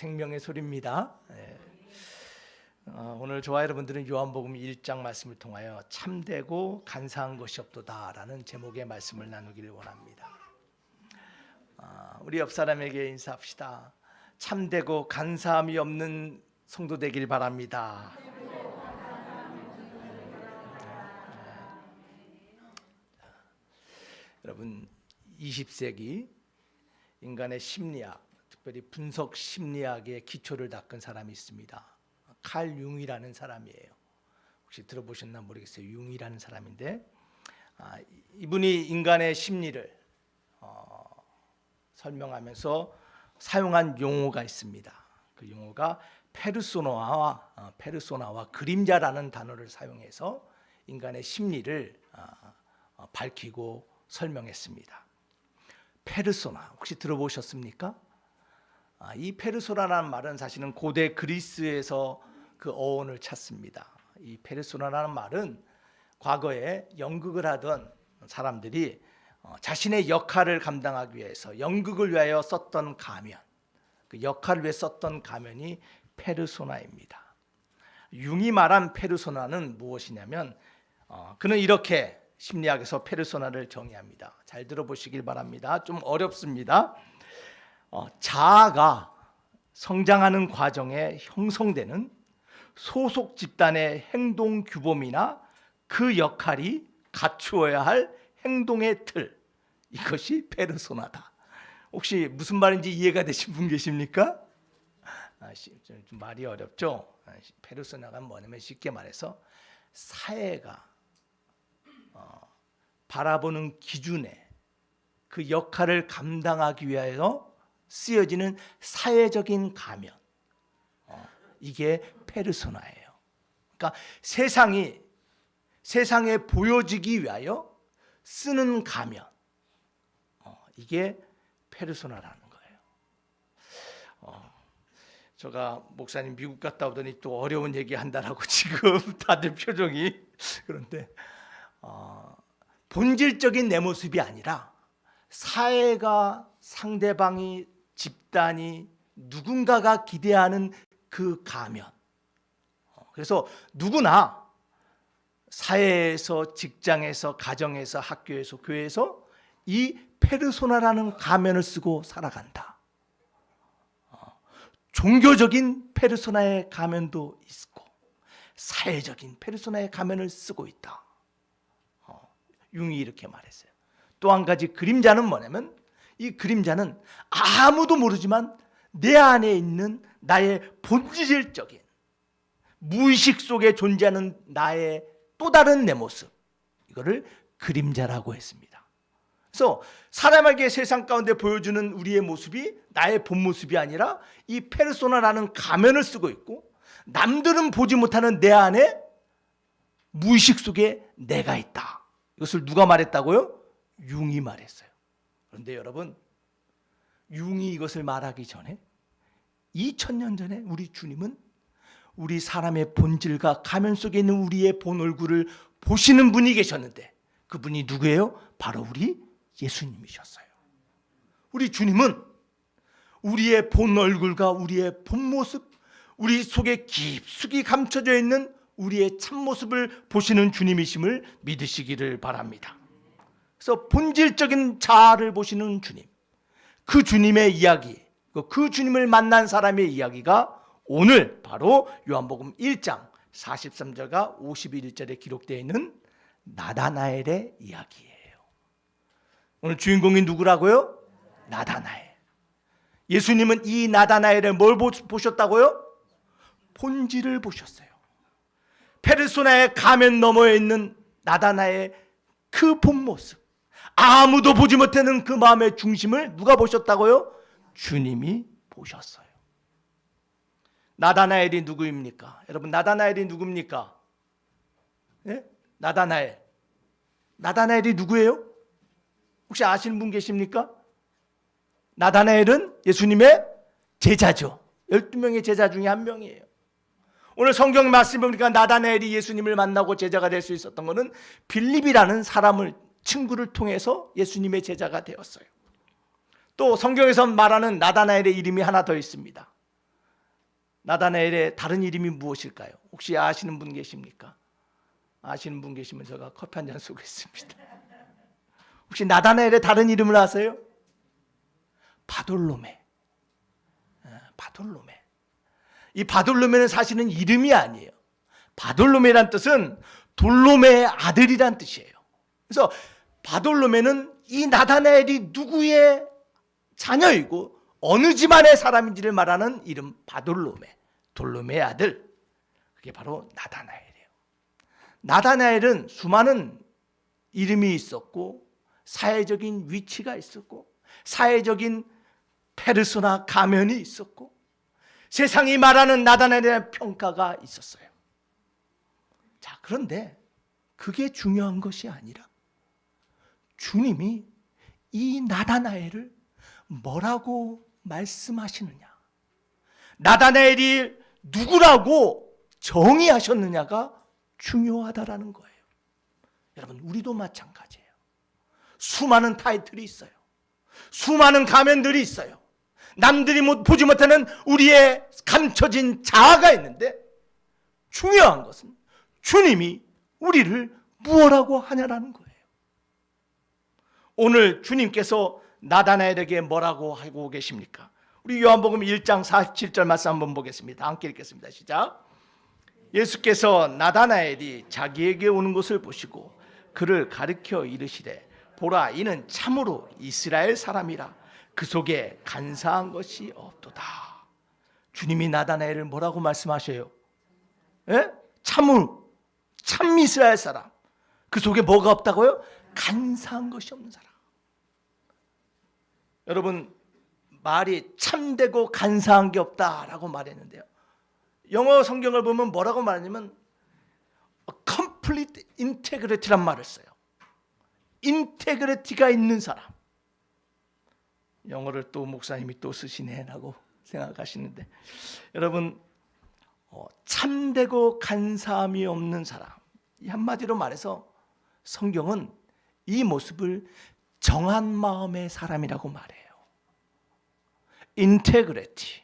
생명의 소리입니다. 오늘 저와 여러분들은 요한복음 1장 말씀을 통하여 참되고 간사한 것이 없도다라는 제목의 말씀을 나누기를 원합니다. 우리 옆 사람에게 인사합시다. 참되고 간사함이 없는 성도 되길 바랍니다. 여러분, 20세기 인간의 심리학, 특별히 분석 심리학의 기초를 닦은 사람이 있습니다. 칼 융이라는 사람이에요. 혹시 들어보셨나 모르겠어요. 융이라는 사람인데 이분이 인간의 심리를 설명하면서 사용한 용어가 있습니다. 그 용어가 페르소나와 그림자라는 단어를 사용해서 인간의 심리를 밝히고 설명했습니다. 페르소나 혹시 들어보셨습니까? 이 페르소나라는 말은 사실은 고대 그리스에서 그 어원을 찾습니다. 이 페르소나라는 말은 과거에 연극을 하던 사람들이 자신의 역할을 감당하기 위해서 연극을 위하여 썼던 가면, 그 역할을 위해 썼던 가면이 페르소나입니다. 융이 말한 페르소나는 무엇이냐면 그는 이렇게 심리학에서 페르소나를 정의합니다. 잘 들어보시길 바랍니다. 좀 어렵습니다. 자아가 성장하는 과정에 형성되는 소속 집단의 행동 규범이나 그 역할이 갖추어야 할 행동의 틀, 이것이 페르소나다. 혹시 무슨 말인지 이해가 되신 분 계십니까? 좀 말이 어렵죠? 페르소나가 뭐냐면 쉽게 말해서 사회가 바라보는 기준에 그 역할을 감당하기 위하여 쓰여지는 사회적인 가면, 이게 페르소나예요. 그러니까 세상에 보여지기 위하여 쓰는 가면, 이게 페르소나라는 거예요. 제가 목사님 미국 갔다 오더니 또 어려운 얘기 한다라고 지금 다들 표정이 그런데 본질적인 내 모습이 아니라 사회가, 상대방이, 집단이, 누군가가 기대하는 그 가면. 그래서 누구나 사회에서, 직장에서, 가정에서, 학교에서, 교회에서 이 페르소나라는 가면을 쓰고 살아간다. 종교적인 페르소나의 가면도 있고 사회적인 페르소나의 가면을 쓰고 있다. 융이 이렇게 말했어요. 또 한 가지 그림자는 뭐냐면 이 그림자는 아무도 모르지만 내 안에 있는 나의 본질적인 무의식 속에 존재하는 나의 또 다른 내 모습, 이거를 그림자라고 했습니다. 그래서 사람에게 세상 가운데 보여주는 우리의 모습이 나의 본 모습이 아니라 이 페르소나라는 가면을 쓰고 있고 남들은 보지 못하는 내 안에 무의식 속에 내가 있다. 이것을 누가 말했다고요? 융이 말했어요. 그런데 여러분, 융이 이것을 말하기 전에 2000년 전에 우리 주님은 우리 사람의 본질과 가면 속에 있는 우리의 본 얼굴을 보시는 분이 계셨는데 그분이 누구예요? 바로 우리 예수님이셨어요. 우리 주님은 우리의 본 얼굴과 우리의 본 모습, 우리 속에 깊숙이 감춰져 있는 우리의 참모습을 보시는 주님이심을 믿으시기를 바랍니다. 그래서 본질적인 자아를 보시는 주님, 그 주님의 이야기, 그 주님을 만난 사람의 이야기가 오늘 바로 요한복음 1장 43절과 51절에 기록되어 있는 나다나엘의 이야기예요. 오늘 주인공이 누구라고요? 나다나엘. 예수님은 이 나다나엘을 뭘 보셨다고요? 본질을 보셨어요. 페르소나의 가면 너머에 있는 나다나의 그 본 모습, 아무도 보지 못하는 그 마음의 중심을 누가 보셨다고요? 주님이 보셨어요. 나다나엘이 누구입니까? 여러분, 나다나엘이 누굽니까? 예? 나다나엘이 누구예요? 혹시 아시는 분 계십니까? 나다나엘은 예수님의 제자죠. 12명의 제자 중에 한 명이에요. 오늘 성경 말씀 보니까 나다나엘이 예수님을 만나고 제자가 될 수 있었던 것은 빌립이라는 친구를 통해서 예수님의 제자가 되었어요. 또 성경에서 말하는 나다나엘의 이름이 하나 더 있습니다. 나다나엘의 다른 이름이 무엇일까요? 혹시 아시는 분 계십니까? 아시는 분 계시면 제가 커피 한 잔 쏘겠습니다. 혹시 나다나엘의 다른 이름을 아세요? 바돌로메. 바돌로메. 이 바돌로메는 사실은 이름이 아니에요. 바돌로메란 뜻은 돌로메의 아들이란 뜻이에요. 그래서 바돌로메는 이 나다나엘이 누구의 자녀이고 어느 집안의 사람인지를 말하는 이름 바돌로메, 돌로메의 아들. 그게 바로 나다나엘이에요. 나다나엘은 수많은 이름이 있었고 사회적인 위치가 있었고 사회적인 페르소나 가면이 있었고 세상이 말하는 나다나엘의 평가가 있었어요. 자, 그런데 그게 중요한 것이 아니라 주님이 이 나다나엘을 뭐라고 말씀하시느냐, 나다나엘이 누구라고 정의하셨느냐가 중요하다라는 거예요. 여러분, 우리도 마찬가지예요. 수많은 타이틀이 있어요. 수많은 가면들이 있어요. 남들이 보지 못하는 우리의 감춰진 자아가 있는데 중요한 것은 주님이 우리를 무엇라고 하냐라는 거예요. 오늘 주님께서 나다나엘에게 뭐라고 하고 계십니까? 우리 요한복음 1장 47절 말씀 한번 보겠습니다. 함께 읽겠습니다. 시작. 예수께서 나다나엘이 자기에게 오는 것을 보시고 그를 가르쳐 이르시되 보라, 이는 참으로 이스라엘 사람이라 그 속에 간사한 것이 없도다. 주님이 나다나엘을 뭐라고 말씀하셔요? 예? 참 이스라엘 사람. 그 속에 뭐가 없다고요? 간사한 것이 없는 사람. 여러분, 말이 참되고 간사한 게 없다라고 말했는데요, 영어 성경을 보면 뭐라고 말하냐면 complete integrity란 말을 써요. 인테그리티가 있는 사람. 영어를 또 목사님이 또 쓰시네라고 생각하시는데, 여러분, 참되고 간사함이 없는 사람, 이 한마디로 말해서 성경은 이 모습을 정한 마음의 사람이라고 말해요. 인테그리티,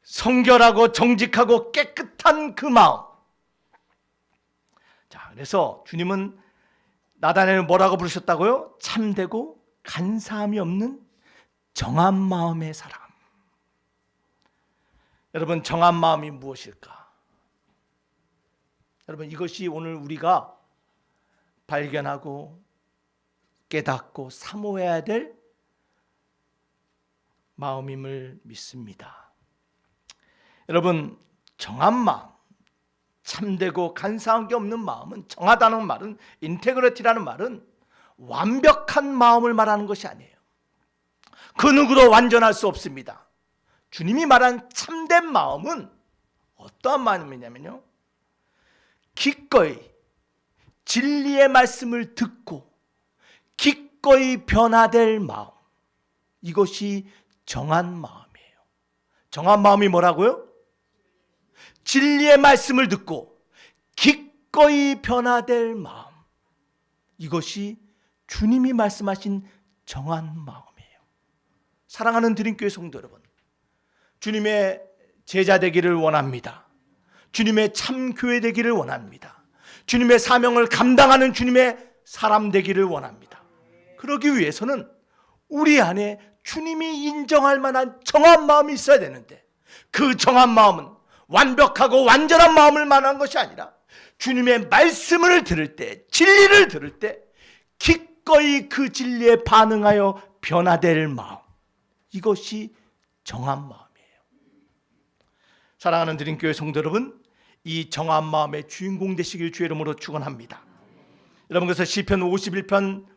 성결하고 정직하고 깨끗한 그 마음. 자, 그래서 주님은 나다나엘을 뭐라고 부르셨다고요? 참되고 간사함이 없는 정한 마음의 사람. 여러분, 정한 마음이 무엇일까? 여러분, 이것이 오늘 우리가 발견하고 깨닫고 사모해야 될 마음임을 믿습니다. 여러분, 정한 마음, 참되고 간사한 게 없는 마음은, 정하다는 말은, 인테그리티라는 말은 완벽한 마음을 말하는 것이 아니에요. 그 누구도 완전할 수 없습니다. 주님이 말한 참된 마음은 어떠한 마음이냐면요, 기꺼이 진리의 말씀을 듣고 기꺼이 변화될 마음, 이것이 정한 마음이에요. 정한 마음이 뭐라고요? 진리의 말씀을 듣고 기꺼이 변화될 마음, 이것이 주님이 말씀하신 정한 마음이에요. 사랑하는 드림교회 성도 여러분, 주님의 제자 되기를 원합니다. 주님의 참 교회 되기를 원합니다. 주님의 사명을 감당하는 주님의 사람 되기를 원합니다. 그러기 위해서는 우리 안에 주님이 인정할 만한 정한 마음이 있어야 되는데, 그 정한 마음은 완벽하고 완전한 마음을 말하는 것이 아니라 주님의 말씀을 들을 때, 진리를 들을 때 기꺼이 그 진리에 반응하여 변화될 마음, 이것이 정한 마음이에요. 사랑하는 드림교회 성도 여러분, 이 정한 마음의 주인공 되시길 주의 이름으로 축원합니다. 여러분, 그래서 시편 51편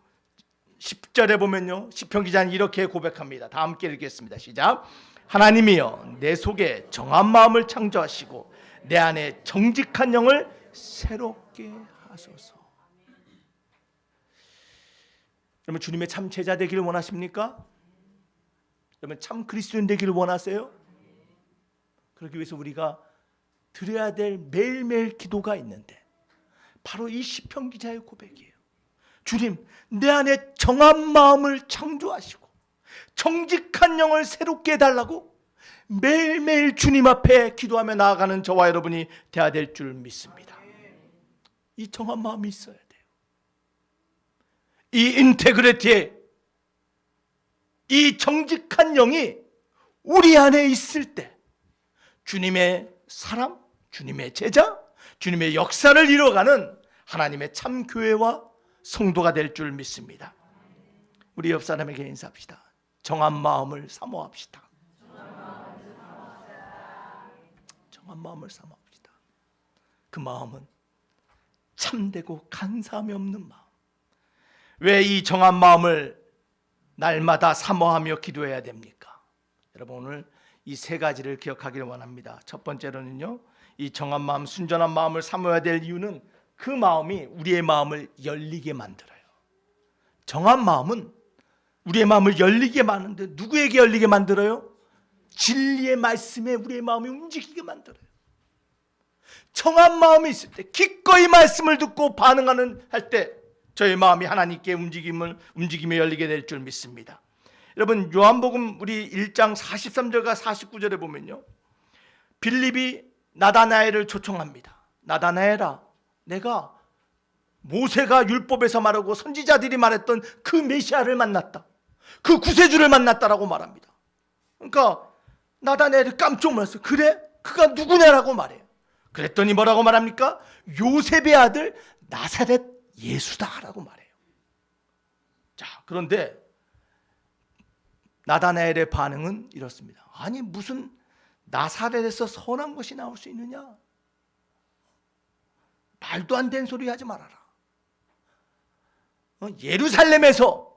10절에 보면요, 시편 기자는 이렇게 고백합니다. 다 함께 읽겠습니다. 시작. 하나님이여, 내 속에 정한 마음을 창조하시고 내 안에 정직한 영을 새롭게 하소서. 여러분, 주님의 참 제자 되기를 원하십니까? 여러분, 참 그리스도인 되기를 원하세요? 그러기 위해서 우리가 드려야 될 매일매일 기도가 있는데, 바로 이 시편 기자의 고백이에요. 주님, 내 안에 정한 마음을 창조하시고 정직한 영을 새롭게 해달라고 매일매일 주님 앞에 기도하며 나아가는 저와 여러분이 되어야 될 줄 믿습니다. 이 정한 마음이 있어야 돼요. 이 인테그리티에, 이 정직한 영이 우리 안에 있을 때 주님의 사람, 주님의 제자, 주님의 역사를 이뤄가는 하나님의 참 교회와 성도가 될 줄 믿습니다. 우리 옆 사람에게 인사합시다. 정한 마음을 사모합시다. 정한 마음을 사모합시다. 그 마음은 참되고 간사함이 없는 마음. 왜 이 정한 마음을 날마다 사모하며 기도해야 됩니까? 여러분, 오늘 이 세 가지를 기억하기를 원합니다. 첫 번째로는요, 이 정한 마음, 순전한 마음을 사모해야 될 이유는 그 마음이 우리의 마음을 열리게 만들어요. 정한 마음은 우리의 마음을 열리게 만드는데 누구에게 열리게 만들어요? 진리의 말씀에 우리의 마음이 움직이게 만들어요. 정한 마음이 있을 때, 기꺼이 말씀을 듣고 반응하는 할 때 저의 마음이 하나님께 움직이며 열리게 될 줄 믿습니다. 여러분, 요한복음 우리 1장 43절과 49절에 보면요, 빌립이 나다나엘을 초청합니다. 나다나엘아, 내가 모세가 율법에서 말하고 선지자들이 말했던 그 메시아를 만났다, 그 구세주를 만났다라고 말합니다. 그러니까 나다나엘이 깜짝 놀랐어요. 그래? 그가 누구냐라고 말해요. 그랬더니 뭐라고 말합니까? 요셉의 아들 나사렛 예수다라고 말해요. 자, 그런데 나다나엘의 반응은 이렇습니다. 아니, 무슨 나사렛에서 선한 것이 나올 수 있느냐? 말도 안 되는 소리 하지 말아라. 예루살렘에서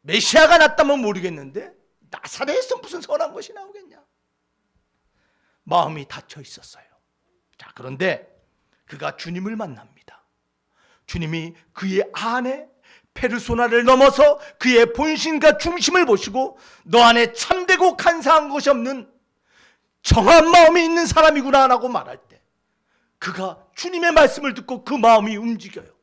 메시아가 났다면 모르겠는데 나사렛에서 무슨 선한 것이 나오겠냐? 마음이 닫혀 있었어요. 자, 그런데 그가 주님을 만납니다. 주님이 그의 안에 페르소나를 넘어서 그의 본심과 중심을 보시고 너 안에 참되고 간사한 것이 없는 정한 마음이 있는 사람이구나 라고 말할 때 그가 주님의 말씀을 듣고 그 마음이 움직여요.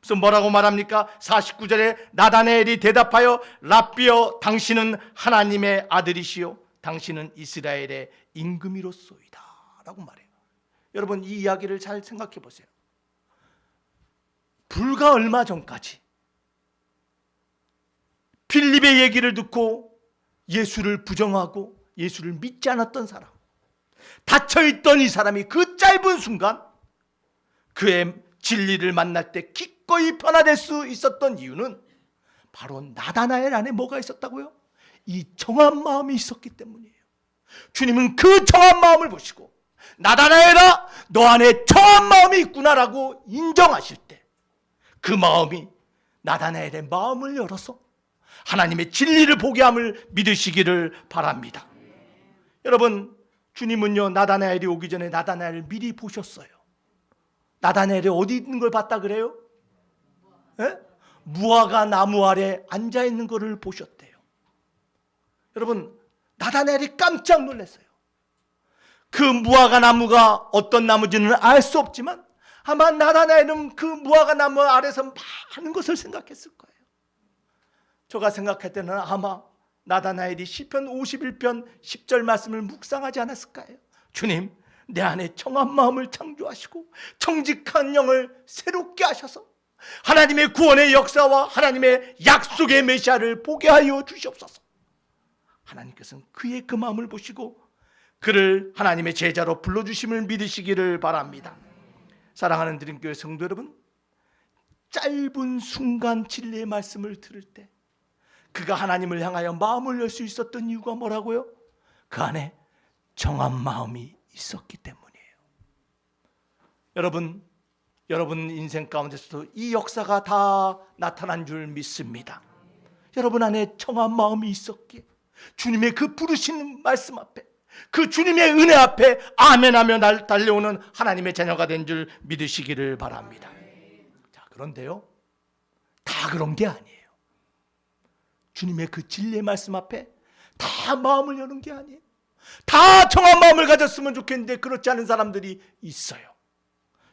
그래서 뭐라고 말합니까? 49절에 나다나엘이 대답하여 랍비여, 당신은 하나님의 아들이시요 당신은 이스라엘의 임금이로소이다 라고 말해요. 여러분, 이 이야기를 잘 생각해 보세요. 불과 얼마 전까지 빌립의 얘기를 듣고 예수를 부정하고 예수를 믿지 않았던 사람, 닫혀있던 이 사람이 그 짧은 순간 그의 진리를 만날 때 기꺼이 변화될 수 있었던 이유는 바로 나다나엘 안에 뭐가 있었다고요? 이 정한 마음이 있었기 때문이에요. 주님은 그 정한 마음을 보시고 나다나엘아, 너 안에 정한 마음이 있구나라고 인정하실 때 그 마음이 나다나엘의 마음을 열어서 하나님의 진리를 보게 함을 믿으시기를 바랍니다. 여러분, 주님은요, 나다나엘이 오기 전에 나다나엘을 미리 보셨어요. 나다나엘이 어디 있는 걸 봤다 그래요? 에? 무화과 나무 아래 앉아있는 것을 보셨대요. 여러분, 나다나엘이 깜짝 놀랐어요. 그 무화과 나무가 어떤 나무인지는 알 수 없지만 아마 나다나엘은 그 무화과 나무 아래서 많은 것을 생각했을 거예요. 제가 생각할 때는 아마 나다나엘이 시편 51편 10절 말씀을 묵상하지 않았을까요? 주님, 내 안에 정한 마음을 창조하시고 정직한 영을 새롭게 하셔서 하나님의 구원의 역사와 하나님의 약속의 메시아를 보게 하여 주시옵소서. 하나님께서는 그의 그 마음을 보시고 그를 하나님의 제자로 불러주심을 믿으시기를 바랍니다. 사랑하는 드림교회 성도 여러분, 짧은 순간 진리의 말씀을 들을 때 그가 하나님을 향하여 마음을 열 수 있었던 이유가 뭐라고요? 그 안에 정한 마음이 있었기 때문이에요. 여러분 인생 가운데서도 이 역사가 다 나타난 줄 믿습니다. 여러분 안에 정한 마음이 있었기에 주님의 그 부르신 말씀 앞에, 그 주님의 은혜 앞에 아멘하며 달려오는 하나님의 자녀가 된 줄 믿으시기를 바랍니다. 자, 그런데요, 다 그런 게 아니에요. 주님의 그 진리의 말씀 앞에 다 마음을 여는 게 아니에요. 다 정한 마음을 가졌으면 좋겠는데 그렇지 않은 사람들이 있어요.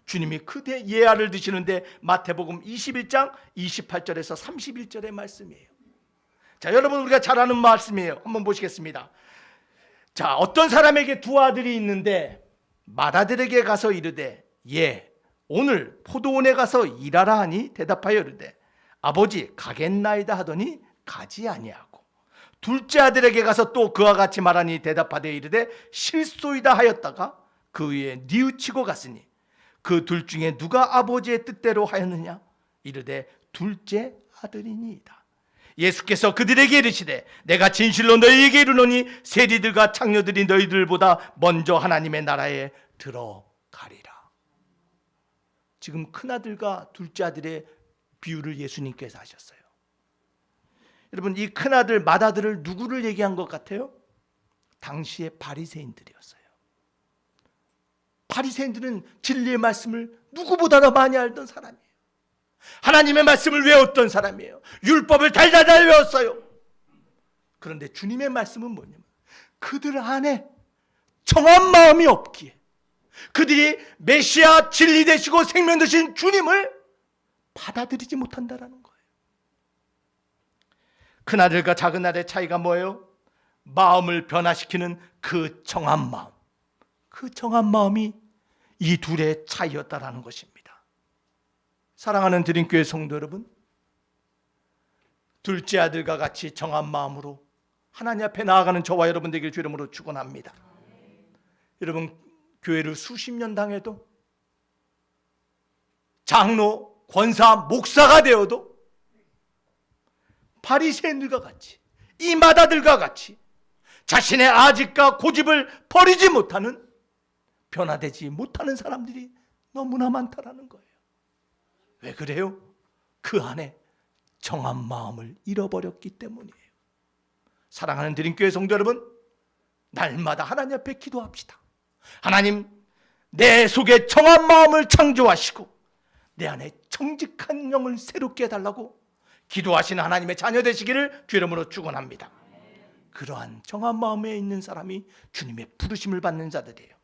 주님이 그대 예화를 드시는데 마태복음 21장 28절에서 31절의 말씀이에요. 자, 여러분, 우리가 잘 아는 말씀이에요. 한번 보시겠습니다. 자, 어떤 사람에게 두 아들이 있는데 맏아들에게 가서 이르되 예 오늘 포도원에 가서 일하라 하니 대답하여 이르되 아버지 가겠나이다 하더니 가지 아니하고 둘째 아들에게 가서 또 그와 같이 말하니 대답하되 이르되 실소이다 하였다가 그 위에 뉘우치고 갔으니 그 둘 중에 누가 아버지의 뜻대로 하였느냐 이르되 둘째 아들이니이다. 예수께서 그들에게 이르시되 내가 진실로 너희에게 이르노니 세리들과 창녀들이 너희들보다 먼저 하나님의 나라에 들어가리라. 지금 큰아들과 둘째 아들의 비유를 예수님께서 하셨어요. 여러분, 이 큰아들 맏아들을 누구를 얘기한 것 같아요? 당시의 바리새인들이었어요. 바리새인들은 진리의 말씀을 누구보다도 많이 알던 사람이에요. 하나님의 말씀을 외웠던 사람이에요. 율법을 달달달 외웠어요. 그런데 주님의 말씀은 뭐냐면 그들 안에 정한 마음이 없기에 그들이 메시아 진리 되시고 생명 되신 주님을 받아들이지 못한다라는 거예요. 큰아들과 작은아들의 차이가 뭐예요? 마음을 변화시키는 그 정한 마음. 그 정한 마음이 이 둘의 차이였다라는 것입니다. 사랑하는 드림교회 성도 여러분, 둘째 아들과 같이 정한 마음으로 하나님 앞에 나아가는 저와 여러분 되길 주 이름으로 축원합니다. 여러분, 교회를 수십 년 당해도 장로, 권사, 목사가 되어도 바리새인들과 같이 이 맏아들과 같이 자신의 아집과 고집을 버리지 못하는 변화되지 못하는 사람들이 너무나 많다라는 거예요. 왜 그래요? 그 안에 정한 마음을 잃어버렸기 때문이에요. 사랑하는 드림교회 성도 여러분, 날마다 하나님 앞에 기도합시다. 하나님, 내 속에 정한 마음을 창조하시고 내 안에 정직한 영을 새롭게 해달라고 기도하시는 하나님의 자녀 되시기를 주 이름으로 축원합니다. 그러한 정한 마음에 있는 사람이 주님의 부르심을 받는 자들이에요.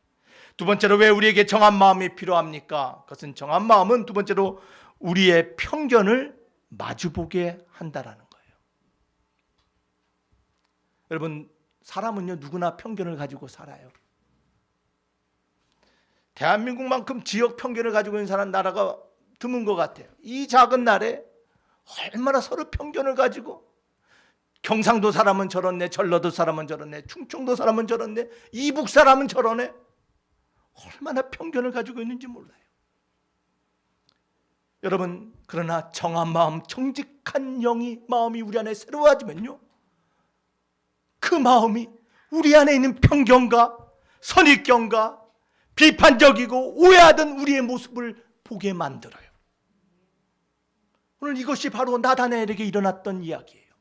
두 번째로 왜 우리에게 정한 마음이 필요합니까? 그것은 정한 마음은 두 번째로 우리의 편견을 마주보게 한다라는 거예요. 여러분, 사람은요 누구나 편견을 가지고 살아요. 대한민국만큼 지역 편견을 가지고 있는 사람 나라가 드문 것 같아요. 이 작은 나라에 얼마나 서로 편견을 가지고 경상도 사람은 저렇네, 전라도 사람은 저렇네, 충청도 사람은 저렇네, 이북 사람은 저러네. 얼마나 편견을 가지고 있는지 몰라요. 여러분, 그러나 정한 마음, 정직한 마음이 우리 안에 새로워지면요, 그 마음이 우리 안에 있는 편견과 선입견과 비판적이고 오해하던 우리의 모습을 보게 만들어요. 오늘 이것이 바로 나다나엘에게 일어났던 이야기예요.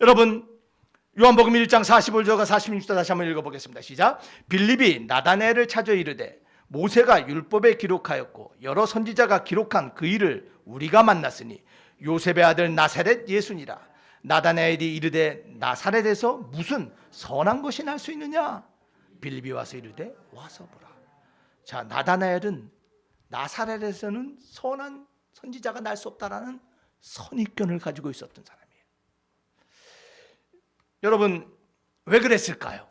여러분, 요한복음 1장 45절과 46절 다시 한번 읽어보겠습니다. 시작. 빌립이 나다나엘을 찾아 이르되 모세가 율법에 기록하였고 여러 선지자가 기록한 그 일을 우리가 만났으니 요셉의 아들 나사렛 예수니라. 나다나엘이 이르되 나사렛에서 무슨 선한 것이 날 수 있느냐? 빌립이 와서 이르되 와서 보라. 자, 나다나엘은 나사렛에서는 선한 선지자가 날 수 없다라는 선입견을 가지고 있었던 사람이에요. 여러분, 왜 그랬을까요?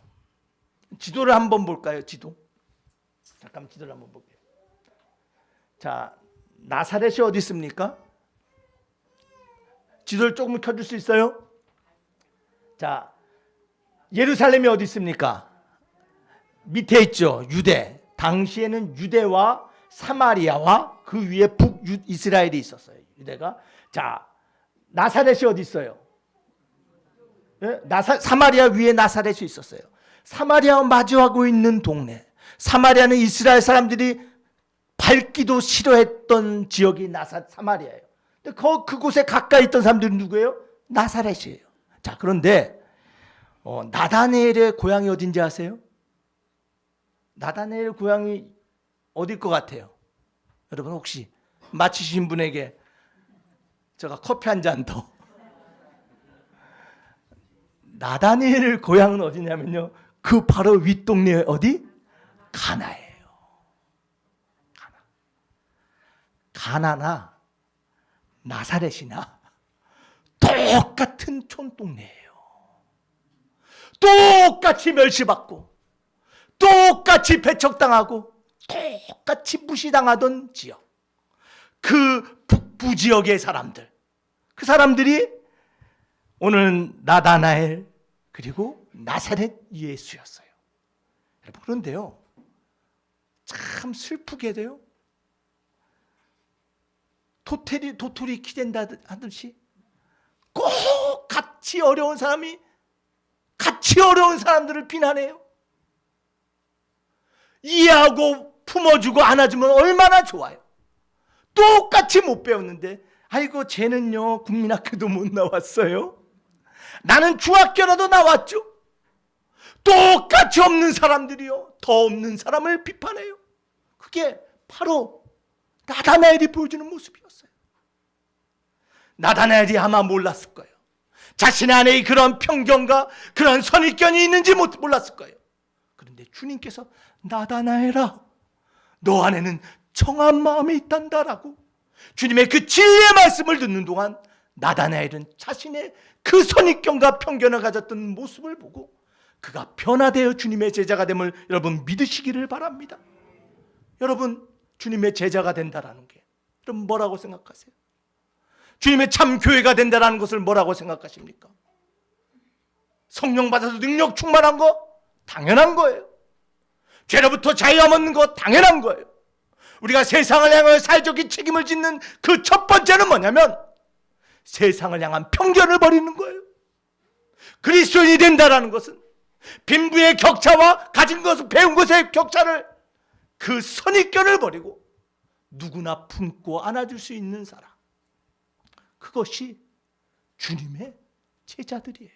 지도를 한번 볼까요? 잠깐 지도를 한번 볼게요. 자, 나사렛이 어디 있습니까? 지도를 조금 켜줄 수 있어요? 자, 예루살렘이 어디 있습니까? 밑에 있죠. 유대. 당시에는 유대와 사마리아와 그 위에 북이스라엘이 있었어요. 유대가. 자, 나사렛이 어디 있어요? 네? 사마리아 위에 나사렛이 있었어요. 사마리아와 마주하고 있는 동네. 사마리아는 이스라엘 사람들이 밟기도 싫어했던 지역이 사마리아예요. 근데 그곳에 가까이 있던 사람들이 누구예요? 나사렛이에요. 자, 그런데 나다나엘의 고향이 어딘지 아세요? 나다나엘 고향이 어딜 것 같아요? 여러분, 혹시 맞히신 분에게 제가 커피 한 잔 더. 나다나엘 고향은 어디냐면요, 그 바로 윗동네 어디? 가나예요. 가나나 나사렛이나 똑같은 촌동네예요. 똑같이 멸시받고 똑같이 배척당하고 똑같이 무시당하던 지역, 그 북부 지역의 사람들, 그 사람들이 오늘 나다나엘 그리고 나사렛 예수였어요. 여러분, 그런데요, 참 슬프게도요, 도토리 키댄다 하듯이 꼭 같이 어려운 사람들을 비난해요. 이해하고 품어주고 안아주면 얼마나 좋아요. 똑같이 못 배웠는데, 아이고 쟤는요 국민학교도 못 나왔어요. 나는 중학교라도 나왔죠. 똑같이 없는 사람들이요, 더 없는 사람을 비판해요. 그게 바로 나다나엘이 보여주는 모습이었어요. 나다나엘이 아마 몰랐을 거예요. 자신의 안에 그런 편견과 그런 선입견이 있는지 몰랐을 거예요. 그런데 주님께서 나다나엘아, 너 안에는 정한 마음이 있단다라고 주님의 그 진리의 말씀을 듣는 동안 나다나엘은 자신의 그 선입견과 편견을 가졌던 모습을 보고 그가 변화되어 주님의 제자가 됨을 여러분 믿으시기를 바랍니다. 여러분, 주님의 제자가 된다라는 게 여러분 뭐라고 생각하세요? 주님의 참 교회가 된다라는 것을 뭐라고 생각하십니까? 성령 받아서 능력 충만한 거 당연한 거예요. 죄로부터 자유함 얻는 거 당연한 거예요. 우리가 세상을 향하여 사회적인 책임을 짓는 그 첫 번째는 뭐냐면 세상을 향한 편견을 버리는 거예요. 그리스도인이 된다라는 것은 빈부의 격차와 가진 것을 배운 것의 격차를, 그 선입견을 버리고 누구나 품고 안아줄 수 있는 사람, 그것이 주님의 제자들이에요.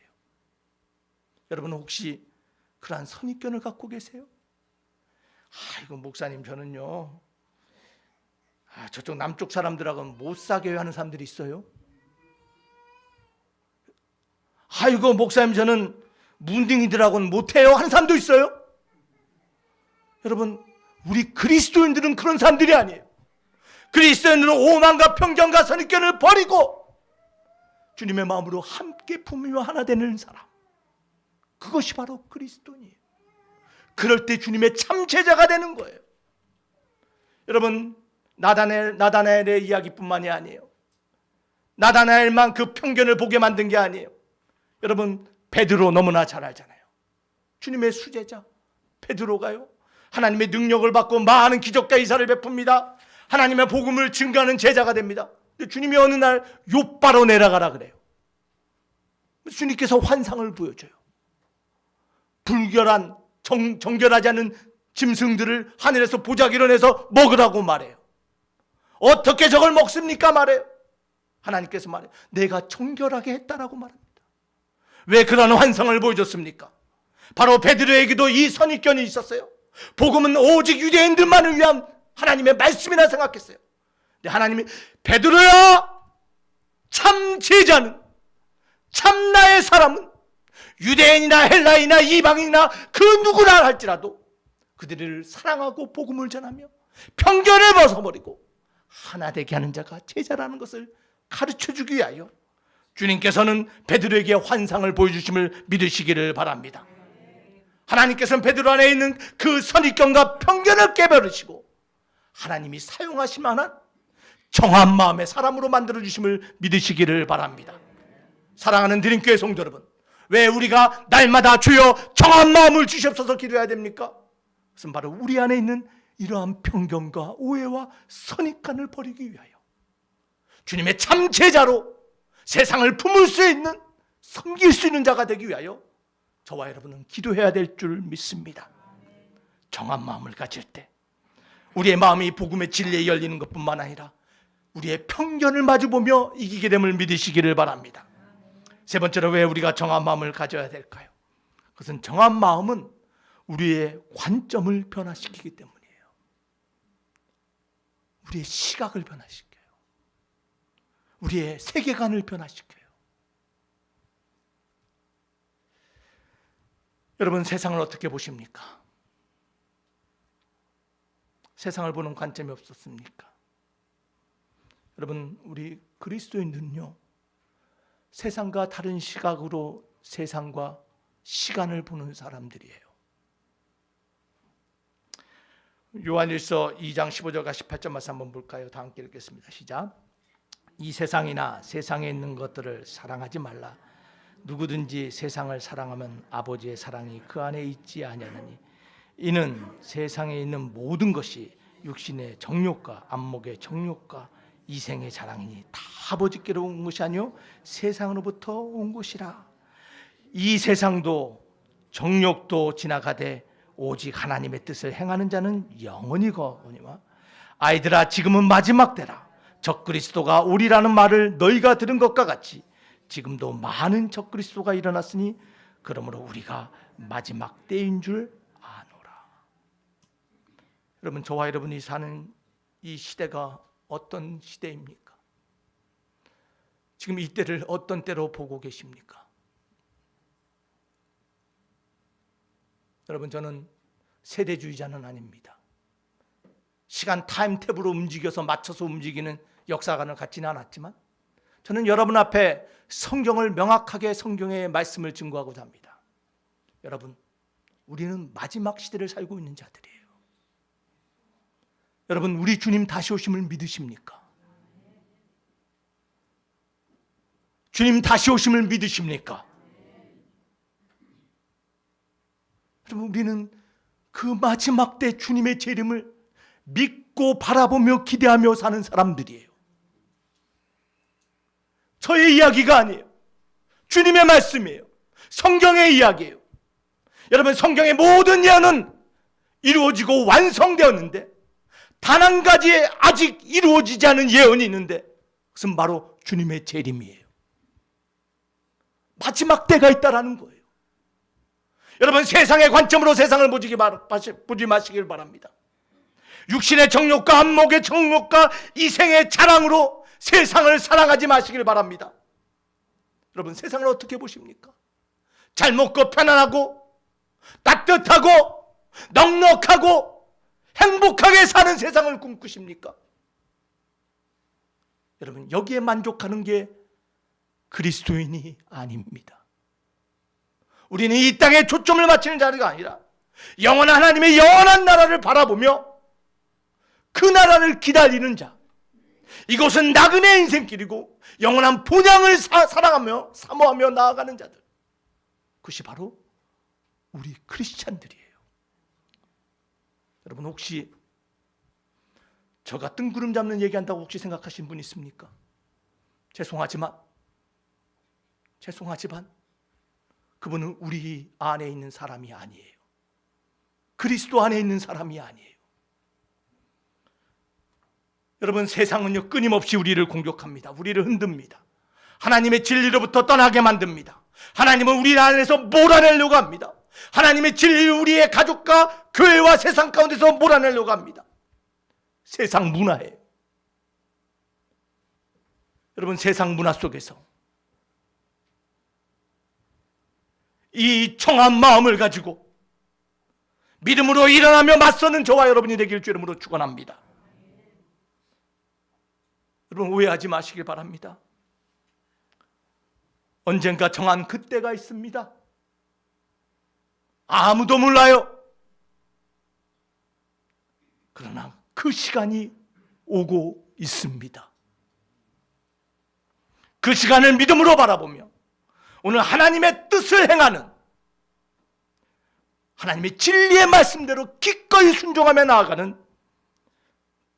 여러분, 혹시 그러한 선입견을 갖고 계세요? 아이고 목사님, 저는요 저쪽 남쪽 사람들하고는 못 사귀어야 하는 사람들이 있어요. 아이고 목사님, 저는 문둥이들하고는 못해요 하는 사람도 있어요. 여러분, 우리 그리스도인들은 그런 사람들이 아니에요. 그리스도인들은 오만과 편견과 선입견을 버리고 주님의 마음으로 함께 품으며 하나 되는 사람, 그것이 바로 그리스도인이에요. 그럴 때 주님의 참 제자가 되는 거예요. 여러분, 나다나엘의 이야기뿐만이 아니에요. 나다나엘만 그 편견을 보게 만든 게 아니에요. 여러분, 베드로 너무나 잘 알잖아요. 주님의 수제자 베드로가요, 하나님의 능력을 받고 많은 기적과 이사를 베풉니다. 하나님의 복음을 증거하는 제자가 됩니다. 근데 주님이 어느 날 욥바로 내려가라 그래요. 주님께서 환상을 보여줘요. 불결한 정결하지 않은 짐승들을 하늘에서 보자기로 내서 먹으라고 말해요. 어떻게 저걸 먹습니까? 말해요. 하나님께서 말해요. 내가 정결하게 했다라고 말합니다. 왜 그런 환상을 보여줬습니까? 바로 베드로에게도 이 선입견이 있었어요. 복음은 오직 유대인들만을 위한 하나님의 말씀이라 생각했어요. 근데 하나님이 베드로야, 참 제자는, 참 나의 사람은 유대인이나 헬라인이나 이방인이나 그 누구나 할지라도 그들을 사랑하고 복음을 전하며 편견을 벗어버리고 하나 되게 하는 자가 제자라는 것을 가르쳐주기 위하여 주님께서는 베드로에게 환상을 보여주심을 믿으시기를 바랍니다. 하나님께서는 베드로 안에 있는 그 선입견과 편견을 깨버리시고 하나님이 사용하실 만한 정한 마음의 사람으로 만들어주심을 믿으시기를 바랍니다. 사랑하는 드림교회 성도 여러분, 왜 우리가 날마다 주여 정한 마음을 주시옵소서 기도해야 됩니까? 그것은 바로 우리 안에 있는 이러한 편견과 오해와 선입관을 버리기 위하여 주님의 참 제자로 세상을 품을 수 있는, 섬길 수 있는 자가 되기 위하여 저와 여러분은 기도해야 될 줄 믿습니다. 정한 마음을 가질 때 우리의 마음이 복음의 진리에 열리는 것뿐만 아니라 우리의 편견을 마주보며 이기게 됨을 믿으시기를 바랍니다. 세 번째로 왜 우리가 정한 마음을 가져야 될까요? 그것은 정한 마음은 우리의 관점을 변화시키기 때문이에요. 우리의 시각을 변화시켜요. 우리의 세계관을 변화시켜요. 여러분, 세상을 어떻게 보십니까? 세상을 보는 관점이 없었습니까? 여러분, 우리 그리스도인들은요, 세상과 다른 시각으로 세상과 시간을 보는 사람들이에요. 요한일서 2장 15절과 18절 말씀 한번 볼까요? 다 함께 읽겠습니다. 시작. 이 세상이나 세상에 있는 것들을 사랑하지 말라. 누구든지 세상을 사랑하면 아버지의 사랑이 그 안에 있지 아니하느니 이는 세상에 있는 모든 것이 육신의 정욕과 안목의 정욕과 이생의 자랑이니 다 아버지께로 온 것이 아니요 세상으로부터 온 것이라. 이 세상도 정욕도 지나가되 오직 하나님의 뜻을 행하는 자는 영원히 거하거니와. 아이들아, 지금은 마지막 때라. 적그리스도가 오리라는 말을 너희가 들은 것과 같이 지금도 많은 적그리스도가 일어났으니 그러므로 우리가 마지막 때인 줄 아노라. 여러분, 저와 여러분이 사는 이 시대가 어떤 시대입니까? 지금 이 때를 어떤 때로 보고 계십니까? 여러분, 저는 세대주의자는 아닙니다. 시간 타임탭으로 움직여서 맞춰서 움직이는 역사관을 갖지는 않았지만 저는 여러분 앞에 성경을 명확하게 성경의 말씀을 증거하고자 합니다. 여러분, 우리는 마지막 시대를 살고 있는 자들이에요. 여러분, 우리 주님 다시 오심을 믿으십니까? 주님 다시 오심을 믿으십니까? 여러분, 우리는 그 마지막 때 주님의 재림을 믿고 바라보며 기대하며 사는 사람들이에요. 저의 이야기가 아니에요. 주님의 말씀이에요. 성경의 이야기예요. 여러분, 성경의 모든 예언은 이루어지고 완성되었는데 단 한 가지 아직 이루어지지 않은 예언이 있는데 그것은 바로 주님의 재림이에요. 마지막 때가 있다라는 거예요. 여러분, 세상의 관점으로 세상을 보지 마시길 바랍니다. 육신의 정욕과 안목의 정욕과 이생의 자랑으로 세상을 사랑하지 마시길 바랍니다. 여러분, 세상을 어떻게 보십니까? 잘 먹고 편안하고 따뜻하고 넉넉하고 행복하게 사는 세상을 꿈꾸십니까? 여러분, 여기에 만족하는 게 그리스도인이 아닙니다. 우리는 이 땅에 초점을 맞추는 자리가 아니라 영원한 하나님의 영원한 나라를 바라보며 그 나라를 기다리는 자, 이것은 나그네 인생길이고 영원한 본향을 사랑하며 사모하며 나아가는 자들, 그것이 바로 우리 크리스찬들이에요. 여러분, 혹시 저가 뜬구름 잡는 얘기한다고 혹시 생각하신 분 있습니까? 죄송하지만 그분은 우리 안에 있는 사람이 아니에요. 그리스도 안에 있는 사람이 아니에요. 여러분, 세상은요 끊임없이 우리를 공격합니다. 우리를 흔듭니다. 하나님의 진리로부터 떠나게 만듭니다. 하나님은 우리 안에서 몰아내려고 합니다. 하나님의 진리를 우리의 가족과 교회와 세상 가운데서 몰아내려고 합니다. 세상 문화예요. 여러분, 세상 문화 속에서 이 청한 마음을 가지고 믿음으로 일어나며 맞서는 저와 여러분이 되길 주 이름으로 축원합니다. 여러분, 오해하지 마시길 바랍니다. 언젠가 정한 그때가 있습니다. 아무도 몰라요. 그러나 그 시간이 오고 있습니다. 그 시간을 믿음으로 바라보며 오늘 하나님의 뜻을 행하는, 하나님의 진리의 말씀대로 기꺼이 순종하며 나아가는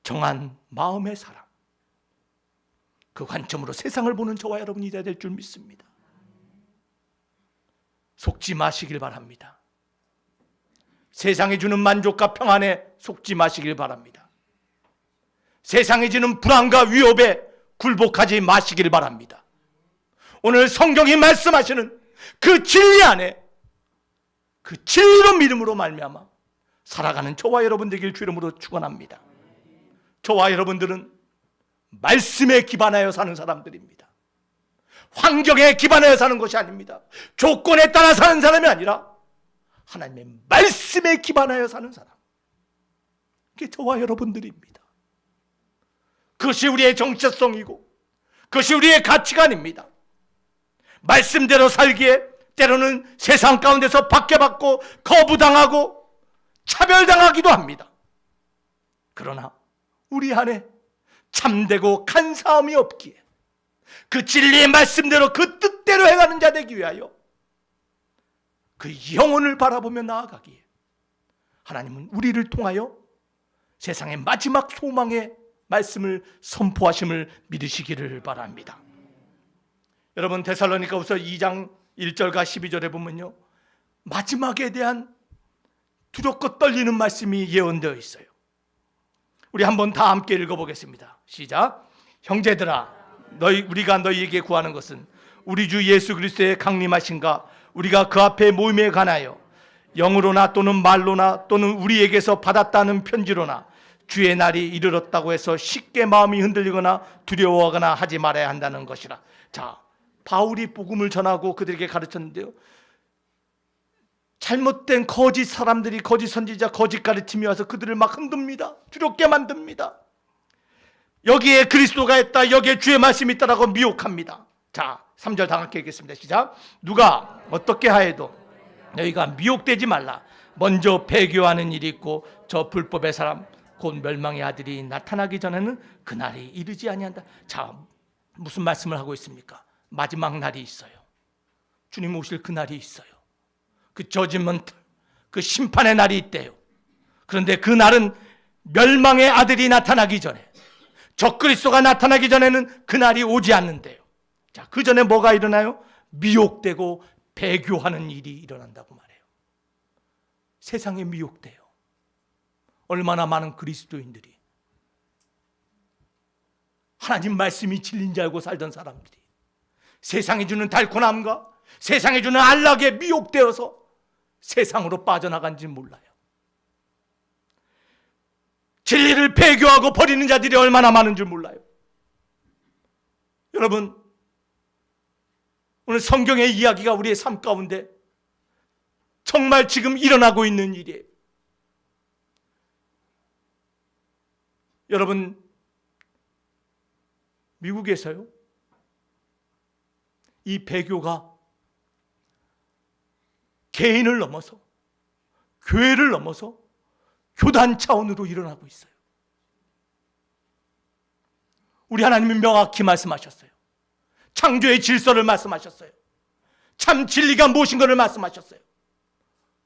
정한 마음의 사람, 그 관점으로 세상을 보는 저와 여러분이 되어야 될 줄 믿습니다. 속지 마시길 바랍니다. 세상이 주는 만족과 평안에 속지 마시길 바랍니다. 세상이 주는 불안과 위협에 굴복하지 마시길 바랍니다. 오늘 성경이 말씀하시는 그 진리 안에, 그 진리로 믿음으로 말미암아 살아가는 저와 여러분 되길 주 이름으로 축원합니다. 저와 여러분들은 말씀에 기반하여 사는 사람들입니다. 환경에 기반하여 사는 것이 아닙니다. 조건에 따라 사는 사람이 아니라 하나님의 말씀에 기반하여 사는 사람, 그게 저와 여러분들입니다. 그것이 우리의 정체성이고 그것이 우리의 가치관입니다. 말씀대로 살기에 때로는 세상 가운데서 박해받고 거부당하고 차별당하기도 합니다. 그러나 우리 안에 참되고 간사함이 없기에 그 진리의 말씀대로 그 뜻대로 행하는 자 되기 위하여 그 영혼을 바라보며 나아가기에 하나님은 우리를 통하여 세상의 마지막 소망의 말씀을 선포하심을 믿으시기를 바랍니다. 여러분, 데살로니가후서 2장 1절과 12절에 보면요, 마지막에 대한 두렵고 떨리는 말씀이 예언되어 있어요. 우리 한번 다 함께 읽어보겠습니다. 시작. 형제들아, 우리가 너희에게 구하는 것은 우리 주 예수 그리스도의 강림하신가 우리가 그 앞에 모임에 관하여 영으로나 또는 말로나 또는 우리에게서 받았다는 편지로나 주의 날이 이르렀다고 해서 쉽게 마음이 흔들리거나 두려워하거나 하지 말아야 한다는 것이라. 자, 바울이 복음을 전하고 그들에게 가르쳤는데요, 잘못된 거짓 사람들이, 거짓 선지자, 거짓 가르침이 와서 그들을 막 흔듭니다. 두렵게 만듭니다. 여기에 그리스도가 있다, 여기에 주의 말씀이 있다라고 미혹합니다. 자, 3절 다 함께 읽겠습니다. 시작. 누가 어떻게 하여도 너희가 미혹되지 말라. 먼저 배교하는 일이 있고 저 불법의 사람 곧 멸망의 아들이 나타나기 전에는 그날이 이르지 아니한다. 자, 무슨 말씀을 하고 있습니까? 마지막 날이 있어요. 주님 오실 그 날이 있어요. 그 저지먼트, 그 심판의 날이 있대요. 그런데 그 날은 멸망의 아들이 나타나기 전에, 적그리스도가 나타나기 전에는 그 날이 오지 않는데요. 자, 그 전에 뭐가 일어나요? 미혹되고 배교하는 일이 일어난다고 말해요. 세상에 미혹돼요. 얼마나 많은 그리스도인들이 하나님 말씀이 진리인 줄 알고 살던 사람들이 세상이 주는 달콤함과 세상이 주는 안락에 미혹되어서 세상으로 빠져나간지 몰라요. 진리를 배교하고 버리는 자들이 얼마나 많은 줄 몰라요. 여러분, 오늘 성경의 이야기가 우리의 삶 가운데 정말 지금 일어나고 있는 일이에요. 여러분, 미국에서요, 이 배교가 개인을 넘어서 교회를 넘어서 교단 차원으로 일어나고 있어요. 우리 하나님은 명확히 말씀하셨어요. 창조의 질서를 말씀하셨어요. 참 진리가 무엇인가를 말씀하셨어요.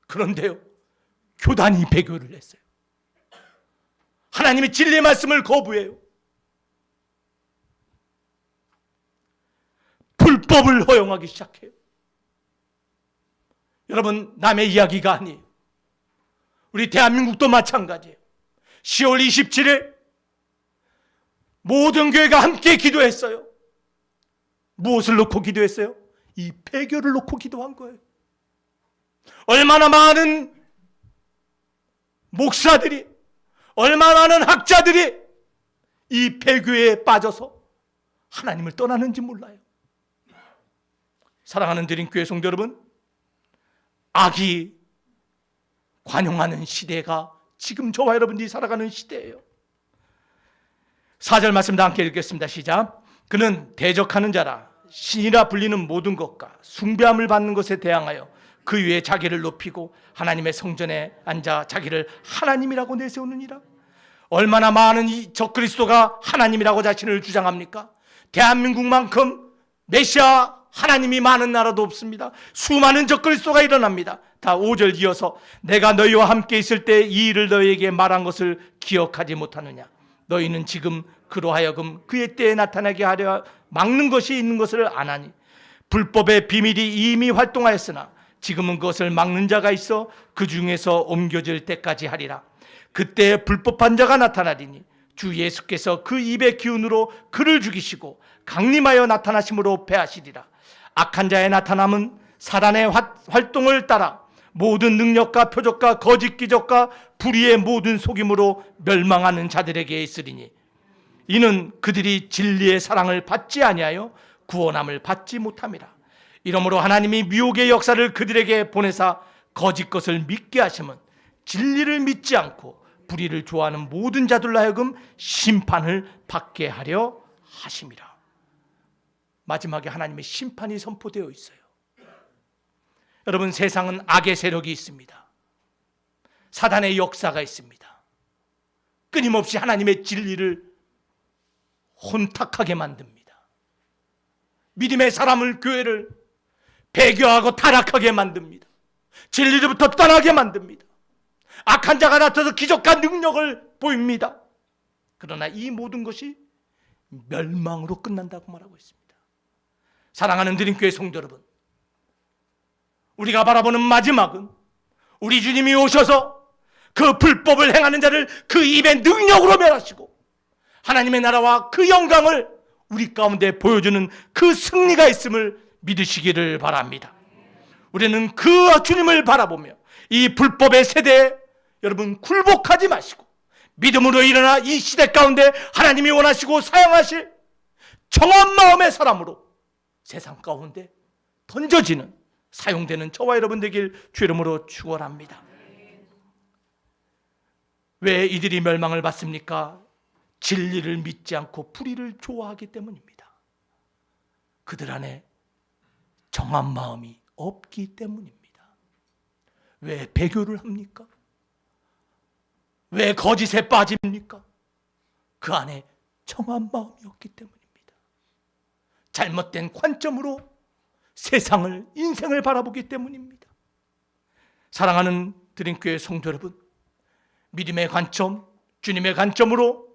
그런데요, 교단이 배교를 했어요. 하나님의 진리의 말씀을 거부해요. 불법을 허용하기 시작해요. 여러분, 남의 이야기가 아니에요. 우리 대한민국도 마찬가지예요. 10월 27일 모든 교회가 함께 기도했어요. 무엇을 놓고 기도했어요? 이 배교를 놓고 기도한 거예요. 얼마나 많은 목사들이, 얼마나 많은 학자들이 이 배교에 빠져서 하나님을 떠나는지 몰라요. 사랑하는 드림교회 성도 여러분, 악이 관용하는 시대가 지금 저와 여러분들이 살아가는 시대예요. 4절 말씀 다 함께 읽겠습니다. 시작. 그는 대적하는 자라 신이라 불리는 모든 것과 숭배함을 받는 것에 대항하여 그 위에 자기를 높이고 하나님의 성전에 앉아 자기를 하나님이라고 내세우느니라. 얼마나 많은 이 적그리스도가 하나님이라고 자신을 주장합니까? 대한민국만큼 메시아 하나님이 많은 나라도 없습니다. 수많은 적그리스도가 일어납니다. 다 5절 이어서 내가 너희와 함께 있을 때 이 일을 너희에게 말한 것을 기억하지 못하느냐. 너희는 지금 그로 하여금 그의 때에 나타나게 하려 막는 것이 있는 것을 아나니 불법의 비밀이 이미 활동하였으나 지금은 그것을 막는 자가 있어 그 중에서 옮겨질 때까지 하리라. 그때 불법한 자가 나타나리니 주 예수께서 그 입의 기운으로 그를 죽이시고 강림하여 나타나심으로 패하시리라. 악한 자의 나타남은 사단의 활동을 따라 모든 능력과 표적과 거짓 기적과 불의의 모든 속임으로 멸망하는 자들에게 있으리니 이는 그들이 진리의 사랑을 받지 아니하여 구원함을 받지 못함이라. 이러므로 하나님이 미혹의 역사를 그들에게 보내사 거짓 것을 믿게 하심은 진리를 믿지 않고 불의를 좋아하는 모든 자들로 하여금 심판을 받게 하려 하심이라. 마지막에 하나님의 심판이 선포되어 있어요. 여러분, 세상은 악의 세력이 있습니다. 사단의 역사가 있습니다. 끊임없이 하나님의 진리를 혼탁하게 만듭니다. 믿음의 사람을, 교회를 배교하고 타락하게 만듭니다. 진리로부터 떠나게 만듭니다. 악한 자가 나타나서 기적과 능력을 보입니다. 그러나 이 모든 것이 멸망으로 끝난다고 말하고 있습니다. 사랑하는 드림교회 성도 여러분, 우리가 바라보는 마지막은 우리 주님이 오셔서 그 불법을 행하는 자를 그 입의 능력으로 멸하시고 하나님의 나라와 그 영광을 우리 가운데 보여주는 그 승리가 있음을 믿으시기를 바랍니다. 우리는 그 주님을 바라보며 이 불법의 세대에 여러분 굴복하지 마시고 믿음으로 일어나 이 시대 가운데 하나님이 원하시고 사용하실 정한 마음의 사람으로 세상 가운데 던져지는, 사용되는 저와 여러분 되길 주 이름으로 축원합니다. 왜 이들이 멸망을 받습니까? 진리를 믿지 않고 불의를 좋아하기 때문입니다. 그들 안에 정한 마음이 없기 때문입니다. 왜 배교를 합니까? 왜 거짓에 빠집니까? 그 안에 정한 마음이 없기 때문입니다. 잘못된 관점으로 세상을, 인생을 바라보기 때문입니다. 사랑하는 드림교회 성도 여러분, 믿음의 관점, 주님의 관점으로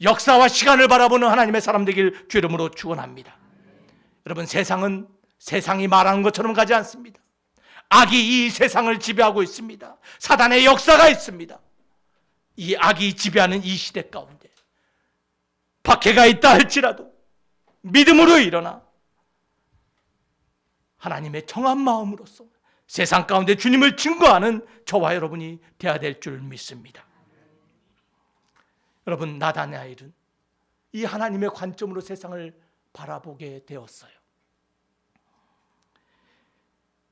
역사와 시간을 바라보는 하나님의 사람 되길 주 이름으로 축원합니다. 여러분, 세상은 세상이 말하는 것처럼 가지 않습니다. 악이 이 세상을 지배하고 있습니다. 사단의 역사가 있습니다. 이 악이 지배하는 이 시대 가운데 박해가 있다 할지라도 믿음으로 일어나 하나님의 정한 마음으로서 세상 가운데 주님을 증거하는 저와 여러분이 되어야 될 줄 믿습니다. 여러분, 나다나엘은 이 하나님의 관점으로 세상을 바라보게 되었어요.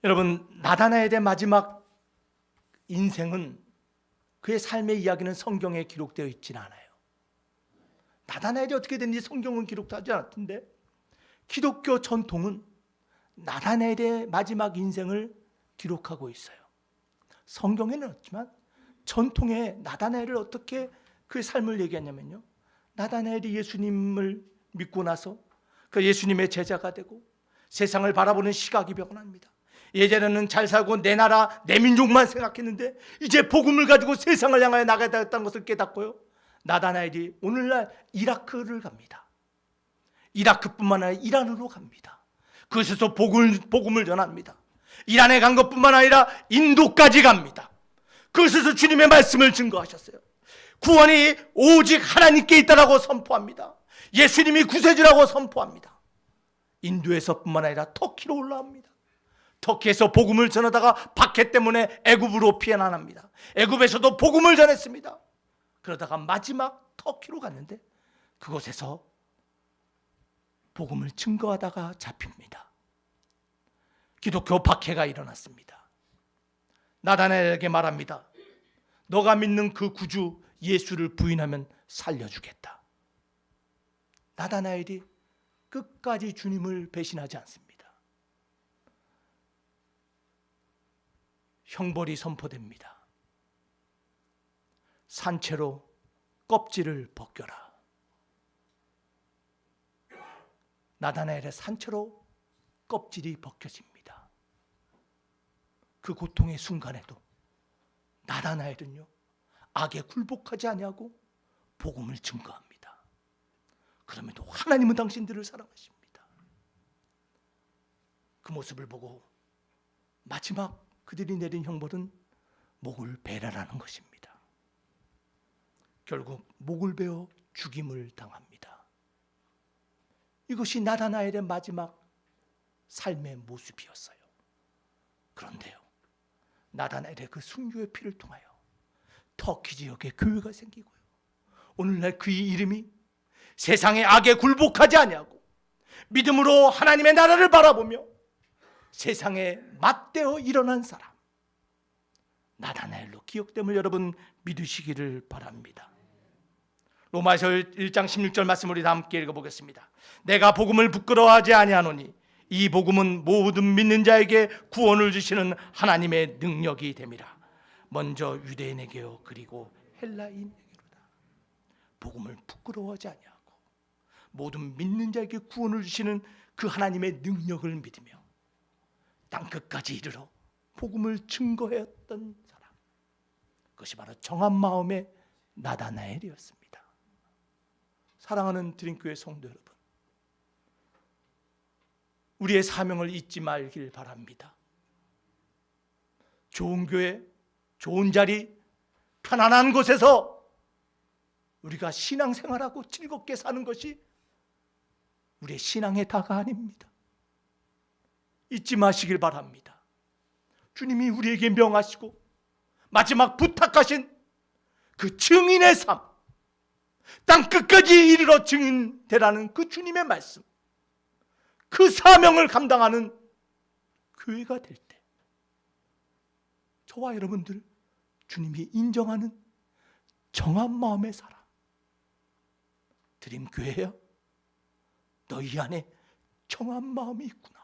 여러분, 나다나엘의 마지막 인생은, 그의 삶의 이야기는 성경에 기록되어 있지는 않아요. 나다나엘이 어떻게 됐는지 성경은 기록하지 않았던데, 기독교 전통은 나다나엘의 마지막 인생을 기록하고 있어요. 성경에는 없지만 전통에 나다나엘을 어떻게 그의 삶을 얘기하냐면요, 나다나엘이 예수님을 믿고 나서 그 예수님의 제자가 되고 세상을 바라보는 시각이 변합니다. 예전에는 잘 살고 내 나라, 내 민족만 생각했는데 이제 복음을 가지고 세상을 향하여 나가야 되겠다는 것을 깨닫고요, 나다나엘이 오늘날 이라크를 갑니다. 이라크뿐만 아니라 이란으로 갑니다. 그곳에서 복음을 전합니다. 이란에 간 것뿐만 아니라 인도까지 갑니다. 그곳에서 주님의 말씀을 증거하셨어요. 구원이 오직 하나님께 있다라고 선포합니다. 예수님이 구세주라고 선포합니다. 인도에서뿐만 아니라 터키로 올라옵니다. 터키에서 복음을 전하다가 박해 때문에 애굽으로 피난합니다. 애굽에서도 복음을 전했습니다. 그러다가 마지막 터키로 갔는데 그곳에서 복음을 증거하다가 잡힙니다. 기독교 박해가 일어났습니다. 나다나엘에게 말합니다. 너가 믿는 그 구주 예수를 부인하면 살려주겠다. 나다나엘이 끝까지 주님을 배신하지 않습니다. 형벌이 선포됩니다. 산채로 껍질을 벗겨라. 나다나엘의 산채로 껍질이 벗겨집니다. 그 고통의 순간에도 나다나엘은요, 악에 굴복하지 아니하고 복음을 증거합니다. 그럼에도 하나님은 당신들을 사랑하십니다. 그 모습을 보고 마지막 그들이 내린 형벌은 목을 베라라는 것입니다. 결국 목을 베어 죽임을 당합니다. 이것이 나다나엘의 마지막 삶의 모습이었어요. 그런데요, 나다나엘의 그 순교의 피를 통하여 터키 지역에 교회가 생기고요, 오늘날 그의 이름이 세상의 악에 굴복하지 아니하고 믿음으로 하나님의 나라를 바라보며 세상에 맞대어 일어난 사람, 나다나엘로 기억됨을 여러분 믿으시기를 바랍니다. 로마서 1장 16절 말씀을 우리 다 함께 읽어보겠습니다. 내가 복음을 부끄러워하지 아니하노니 이 복음은 모든 믿는 자에게 구원을 주시는 하나님의 능력이 됨이라. 먼저 유대인에게요 그리고 헬라인에게로다. 복음을 부끄러워하지 아니하고 모든 믿는 자에게 구원을 주시는 그 하나님의 능력을 믿으며 땅끝까지 이르러 복음을 증거했던 사람, 그것이 바로 정한 마음의 나다나엘이었습니다. 사랑하는 드림교회 성도 여러분, 우리의 사명을 잊지 말길 바랍니다. 좋은 교회, 좋은 자리, 편안한 곳에서 우리가 신앙생활하고 즐겁게 사는 것이 우리의 신앙의 다가 아닙니다. 잊지 마시길 바랍니다. 주님이 우리에게 명하시고 마지막 부탁하신 그 증인의 삶, 땅끝까지 이르러 증인되라는 그 주님의 말씀, 그 사명을 감당하는 교회가 될 때 저와 여러분들 주님이 인정하는 정한 마음의 사람, 드림교회여 너희 안에 정한 마음이 있구나,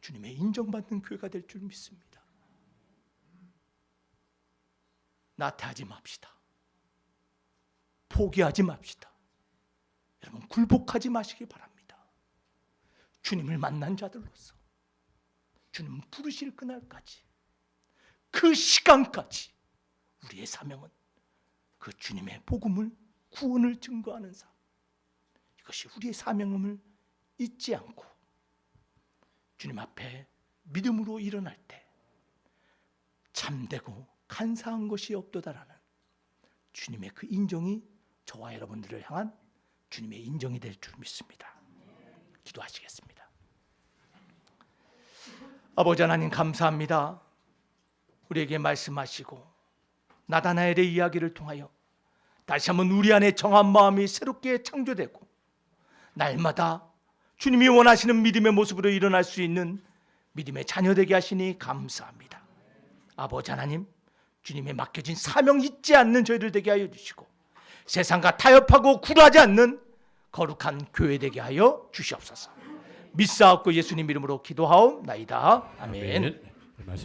주님의 인정받는 교회가 될 줄 믿습니다. 나태하지 맙시다. 포기하지 맙시다. 여러분 굴복하지 마시기 바랍니다. 주님을 만난 자들로서 주님 부르실 그날까지, 그 시간까지 우리의 사명은 그 주님의 복음을, 구원을 증거하는 삶, 이것이 우리의 사명임을 잊지 않고 주님 앞에 믿음으로 일어날 때 참되고 간사한 것이 없도다라는 주님의 그 인정이 저와 여러분들을 향한 주님의 인정이 될 줄 믿습니다. 기도하시겠습니다. 아버지 하나님 감사합니다. 우리에게 말씀하시고 나다나엘의 이야기를 통하여 다시 한번 우리 안에 정한 마음이 새롭게 창조되고 날마다 주님이 원하시는 믿음의 모습으로 일어날 수 있는 믿음의 자녀 되게 하시니 감사합니다. 아버지 하나님, 주님의 맡겨진 사명 잊지 않는 저희들 되게 하여 주시고 세상과 타협하고 굴하지 않는 거룩한 교회 되게 하여 주시옵소서. 믿사옵고 예수님 이름으로 기도하옵나이다. 아멘.